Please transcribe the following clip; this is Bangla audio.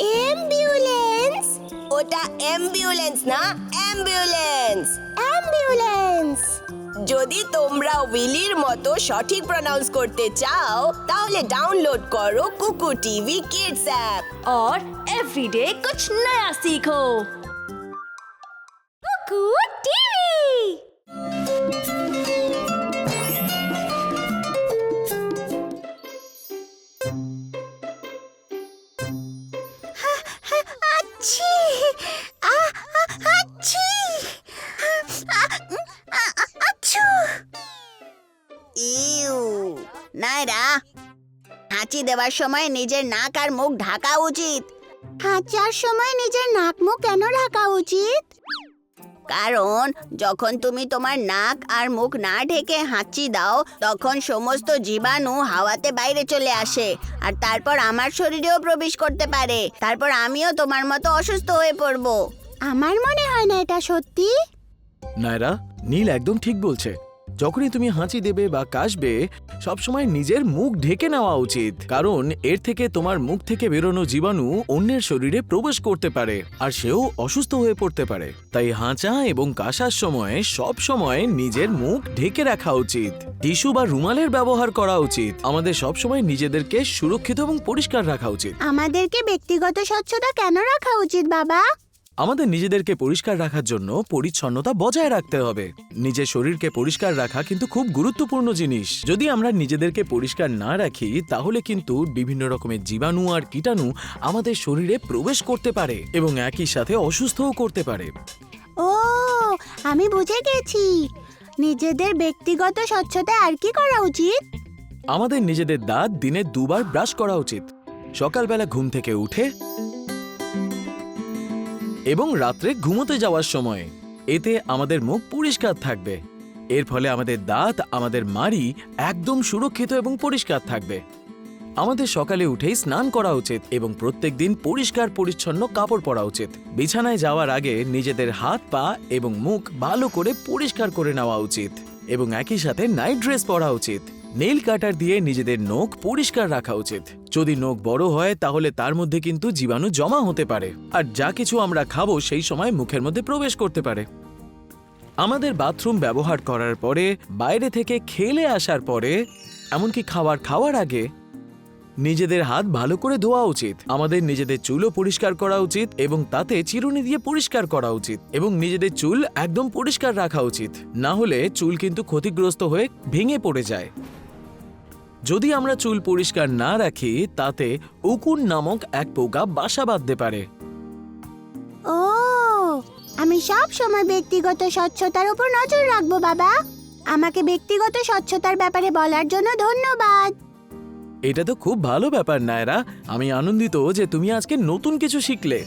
অ্যাম্বুলেন্স। ওটা অ্যাম্বুলেন্স না, অ্যাম্বুলেন্স। অ্যাম্বুলেন্স। যদি তোমরা উইলির মতো সঠিক প্রনাউন্স করতে চাও তাহলে ডাউনলোড করো কুকু টিভি কিডস অ্যাপ और एवरीडे कुछ नया सीखो। कुकू टीवी। আচ্ছি। আচ্ছি। আচ্ছু। ইউ নাইরা, হাঁচি দেওয়ার সময় নিজের নাক আর মুখ ঢাকা উচিত। হাঁচার সময় নিজের নাক মুখ কেন ঢাকা উচিত? কারণ যখন তুমি তোমার নাক আর মুখ না ঢেকে হাঁচি দাও তখন সমস্ত জীবাণু হাওয়াতে বাইরে চলে আসে আর তারপর আমার শরীরেও প্রবেশ করতে পারে। তারপর আমিও তোমার মতো অসুস্থ হয়ে পড়বো। আমার মনে হয় না এটা সত্যি। নায়রা, নীল একদম ঠিক বলছে। যখনই তুমি হাঁচি দেবে বা কাশবে সবসময় নিজের মুখ ঢেকে নেওয়া উচিত, কারণ এর থেকে তোমার মুখ থেকে বেরোনো জীবাণু অন্যের শরীরে প্রবেশ করতে পারে আর সেও অসুস্থ হয়ে পড়তে পারে। তাই হাঁচা এবং কাশার সময় সব সময় নিজের মুখ ঢেকে রাখা উচিত। টিস্যু বা রুমালের ব্যবহার করা উচিত। আমাদের সব সময় নিজেদেরকে সুরক্ষিত এবং পরিষ্কার রাখা উচিত। আমাদেরকে ব্যক্তিগত স্বচ্ছতা কেন রাখা উচিত বাবা? আমাদের নিজেদেরকে পরিষ্কার রাখার জন্য পরিচ্ছন্নতা বজায় রাখতে হবে। নিজের শরীরকে পরিষ্কার রাখা কিন্তু খুব গুরুত্বপূর্ণ জিনিস। যদি আমরা নিজেদেরকে পরিষ্কার না রাখি তাহলে কিন্তু বিভিন্ন রকমের জীবাণু আর কীটাণু আমাদের শরীরে প্রবেশ করতে পারে এবং একই সাথে অসুস্থও করতে পারে। ও, আমি বুঝে গেছি। নিজেদের ব্যক্তিগত স্বচ্ছতায় আর কি করা উচিত? আমাদের নিজেদের দাঁত দিনে 2 বার ব্রাশ করা উচিত। সকালবেলা ঘুম থেকে উঠে এবং রাত্রে ঘুমোতে যাওয়ার সময়। এতে আমাদের মুখ পরিষ্কার থাকবে। এর ফলে আমাদের দাঁত, আমাদের মাড়ি একদম সুরক্ষিত এবং পরিষ্কার থাকবে। আমাদের সকালে উঠেই স্নান করা উচিত এবং প্রত্যেকদিন পরিষ্কার পরিচ্ছন্ন কাপড় পরা উচিত। বিছানায় যাওয়ার আগে নিজেদের হাত, পা এবং মুখ ভালো করে পরিষ্কার করে নেওয়া উচিত এবং একই সাথে নাইট ড্রেস পরা উচিত। নেইল কাটার দিয়ে নিজেদের নখ পরিষ্কার রাখা উচিত। যদি নখ বড় হয় তাহলে তার মধ্যে কিন্তু জীবাণু জমা হতে পারে আর যা কিছু আমরা খাবো সেই সময় মুখের মধ্যে প্রবেশ করতে পারে। আমাদের বাথরুম ব্যবহার করার পরে, বাইরে থেকে খেলে আসার পরে, এমনকি খাবার খাওয়ার আগে নিজেদের হাত ভালো করে ধোয়া উচিত। আমাদের নিজেদের চুলও পরিষ্কার করা উচিত এবং তাতে চিরুনি দিয়ে পরিষ্কার করা উচিত এবং নিজেদের চুল একদম পরিষ্কার রাখা উচিত। না হলে চুল কিন্তু ক্ষতিগ্রস্ত হয়ে ভেঙে পড়ে যায়। যদি আমরা চুল পরিষ্কার না রাখি তাতে উকুন নামক এক পোকা বাসা বাঁধতে পারে। ও, আমি সব সময় ব্যক্তিগত স্বচ্ছতার উপর নজর রাখবো বাবা। আমাকে ব্যক্তিগত স্বচ্ছতার ব্যাপারে বলার জন্য ধন্যবাদ। এটা তো খুব ভালো ব্যাপার নায়রা। আমি আনন্দিত যে তুমি আজকে নতুন কিছু শিখলে।